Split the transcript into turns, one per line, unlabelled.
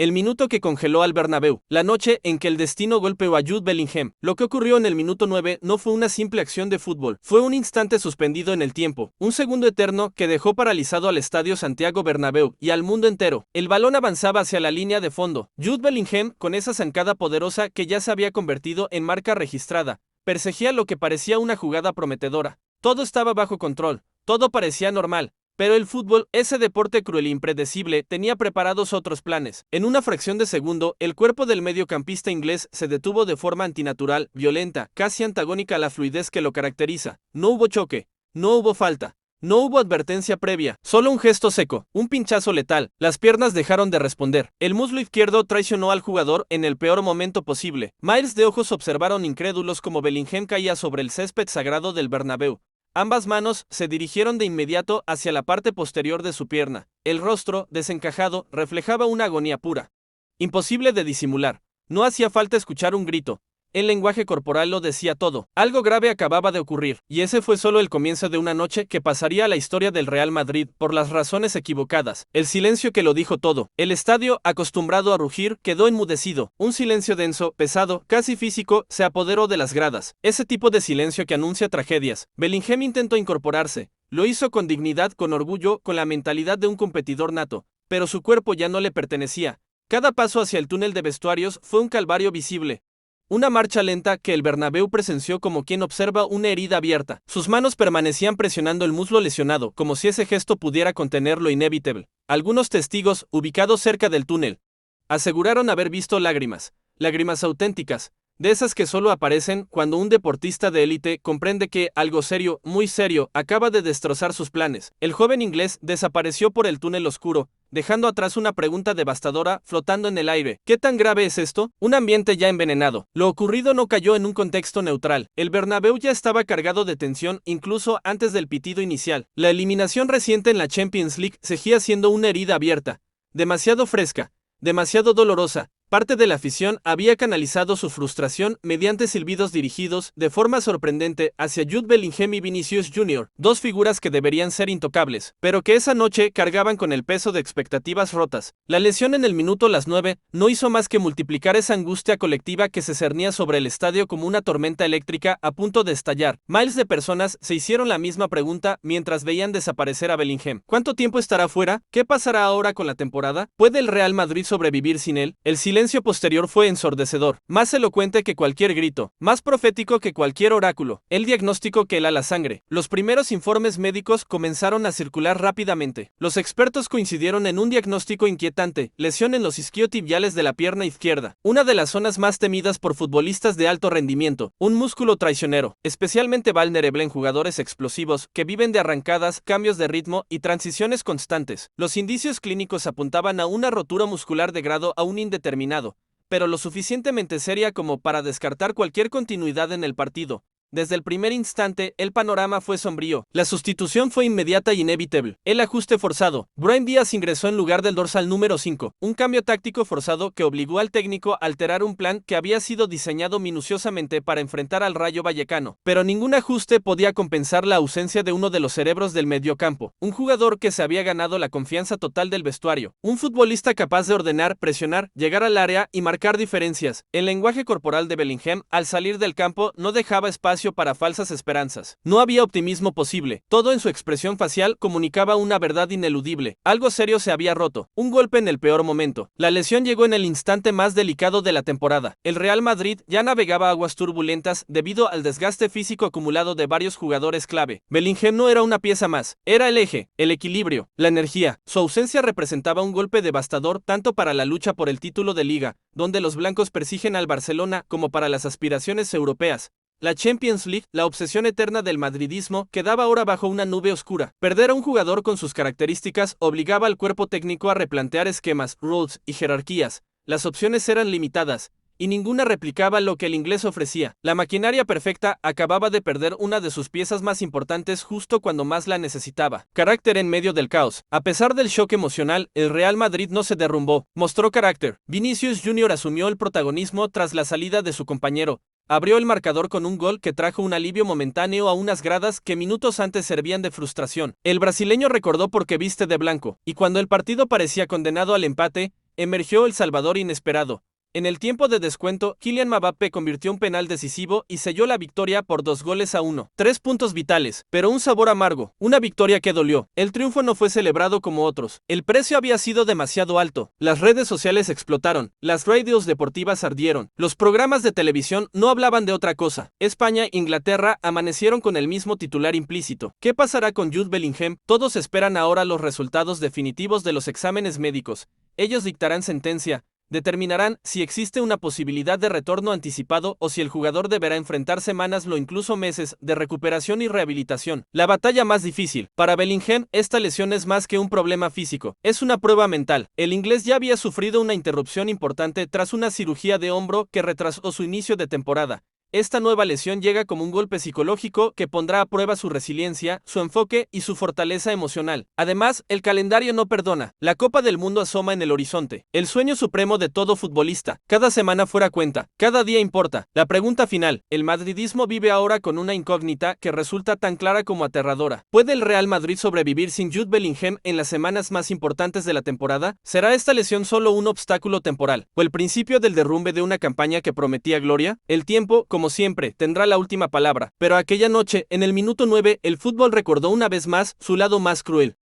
el minuto que congeló al Bernabéu, la noche en que el destino golpeó a Jude Bellingham. Lo que ocurrió en el minuto 9 no fue una simple acción de fútbol, fue un instante suspendido en el tiempo, un segundo eterno que dejó paralizado al estadio Santiago Bernabéu y al mundo entero. El balón avanzaba hacia la línea de fondo. Jude Bellingham, con esa zancada poderosa que ya se había convertido en marca registrada, perseguía lo que parecía una jugada prometedora. Todo estaba bajo control, todo parecía normal. Pero el fútbol, ese deporte cruel e impredecible, tenía preparados otros planes. En una fracción de segundo, el cuerpo del mediocampista inglés se detuvo de forma antinatural, violenta, casi antagónica a la fluidez que lo caracteriza. No hubo choque, no hubo falta, no hubo advertencia previa, solo un gesto seco, un pinchazo letal. Las piernas dejaron de responder. El muslo izquierdo traicionó al jugador en el peor momento posible. Miles de ojos observaron incrédulos como Bellingham caía sobre el césped sagrado del Bernabéu. Ambas manos se dirigieron de inmediato hacia la parte posterior de su pierna. El rostro, desencajado, reflejaba una agonía pura. Imposible de disimular. No hacía falta escuchar un grito. El lenguaje corporal lo decía todo. Algo grave acababa de ocurrir, y ese fue solo el comienzo de una noche que pasaría a la historia del Real Madrid por las razones equivocadas. El silencio que lo dijo todo. El estadio, acostumbrado a rugir, quedó enmudecido. Un silencio denso, pesado, casi físico, se apoderó de las gradas. Ese tipo de silencio que anuncia tragedias. Bellingham intentó incorporarse. Lo hizo con dignidad, con orgullo, con la mentalidad de un competidor nato. Pero su cuerpo ya no le pertenecía. Cada paso hacia el túnel de vestuarios fue un calvario visible. Una marcha lenta que el Bernabéu presenció como quien observa una herida abierta. Sus manos permanecían presionando el muslo lesionado, como si ese gesto pudiera contener lo inevitable. Algunos testigos, ubicados cerca del túnel, aseguraron haber visto lágrimas, lágrimas auténticas, de esas que solo aparecen cuando un deportista de élite comprende que algo serio, muy serio, acaba de destrozar sus planes. El joven inglés desapareció por el túnel oscuro, dejando atrás una pregunta devastadora flotando en el aire. ¿Qué tan grave es esto? Un ambiente ya envenenado. Lo ocurrido no cayó en un contexto neutral. El Bernabéu ya estaba cargado de tensión incluso antes del pitido inicial. La eliminación reciente en la Champions League seguía siendo una herida abierta, demasiado fresca, demasiado dolorosa. Parte de la afición había canalizado su frustración mediante silbidos dirigidos, de forma sorprendente, hacia Jude Bellingham y Vinicius Jr., dos figuras que deberían ser intocables, pero que esa noche cargaban con el peso de expectativas rotas. La lesión en el minuto las 9 no hizo más que multiplicar esa angustia colectiva que se cernía sobre el estadio como una tormenta eléctrica a punto de estallar. Miles de personas se hicieron la misma pregunta mientras veían desaparecer a Bellingham. ¿Cuánto tiempo estará fuera? ¿Qué pasará ahora con la temporada? ¿Puede el Real Madrid sobrevivir sin él? El silencio posterior fue ensordecedor, más elocuente que cualquier grito, más profético que cualquier oráculo, el diagnóstico que hela la sangre. Los primeros informes médicos comenzaron a circular rápidamente. Los expertos coincidieron en un diagnóstico inquietante: lesión en los isquiotibiales de la pierna izquierda, una de las zonas más temidas por futbolistas de alto rendimiento, un músculo traicionero, especialmente vulnerable en jugadores explosivos que viven de arrancadas, cambios de ritmo y transiciones constantes. Los indicios clínicos apuntaban a una rotura muscular de grado aún indeterminado, pero lo suficientemente seria como para descartar cualquier continuidad en el partido. Desde el primer instante, el panorama fue sombrío. La sustitución fue inmediata y inevitable. El ajuste forzado. Brahim Díaz ingresó en lugar del dorsal número 5. Un cambio táctico forzado que obligó al técnico a alterar un plan que había sido diseñado minuciosamente para enfrentar al Rayo Vallecano. Pero ningún ajuste podía compensar la ausencia de uno de los cerebros del mediocampo. Un jugador que se había ganado la confianza total del vestuario. Un futbolista capaz de ordenar, presionar, llegar al área y marcar diferencias. El lenguaje corporal de Bellingham, al salir del campo, no dejaba espacio para falsas esperanzas. No había optimismo posible. Todo en su expresión facial comunicaba una verdad ineludible. Algo serio se había roto. Un golpe en el peor momento. La lesión llegó en el instante más delicado de la temporada. El Real Madrid ya navegaba aguas turbulentas debido al desgaste físico acumulado de varios jugadores clave. Bellingham no era una pieza más. Era el eje, el equilibrio, la energía. Su ausencia representaba un golpe devastador tanto para la lucha por el título de Liga, donde los blancos persiguen al Barcelona, como para las aspiraciones europeas. La Champions League, la obsesión eterna del madridismo, quedaba ahora bajo una nube oscura. Perder a un jugador con sus características obligaba al cuerpo técnico a replantear esquemas, roles y jerarquías. Las opciones eran limitadas, y ninguna replicaba lo que el inglés ofrecía. La maquinaria perfecta acababa de perder una de sus piezas más importantes justo cuando más la necesitaba. Carácter en medio del caos. A pesar del shock emocional, el Real Madrid no se derrumbó. Mostró carácter. Vinicius Jr. asumió el protagonismo tras la salida de su compañero. Abrió el marcador con un gol que trajo un alivio momentáneo a unas gradas que minutos antes servían de frustración. El brasileño recordó por qué viste de blanco, y cuando el partido parecía condenado al empate, emergió el salvador inesperado. En el tiempo de descuento, Kylian Mbappé convirtió un penal decisivo y selló la victoria por 2-1. 3 puntos vitales, pero un sabor amargo, una victoria que dolió. El triunfo no fue celebrado como otros. El precio había sido demasiado alto. Las redes sociales explotaron, las radios deportivas ardieron, los programas de televisión no hablaban de otra cosa. España e Inglaterra amanecieron con el mismo titular implícito. ¿Qué pasará con Jude Bellingham? Todos esperan ahora los resultados definitivos de los exámenes médicos. Ellos dictarán sentencia. Determinarán si existe una posibilidad de retorno anticipado o si el jugador deberá enfrentar semanas o incluso meses de recuperación y rehabilitación. La batalla más difícil. Para Bellingham, esta lesión es más que un problema físico, es una prueba mental. El inglés ya había sufrido una interrupción importante tras una cirugía de hombro que retrasó su inicio de temporada. Esta nueva lesión llega como un golpe psicológico que pondrá a prueba su resiliencia, su enfoque y su fortaleza emocional. Además, el calendario no perdona. La Copa del Mundo asoma en el horizonte. El sueño supremo de todo futbolista. Cada semana fuera cuenta. Cada día importa. La pregunta final. El madridismo vive ahora con una incógnita que resulta tan clara como aterradora. ¿Puede el Real Madrid sobrevivir sin Jude Bellingham en las semanas más importantes de la temporada? ¿Será esta lesión solo un obstáculo temporal o el principio del derrumbe de una campaña que prometía gloria? El tiempo, como siempre, tendrá la última palabra, pero aquella noche, en el minuto 9, el fútbol recordó una vez más su lado más cruel.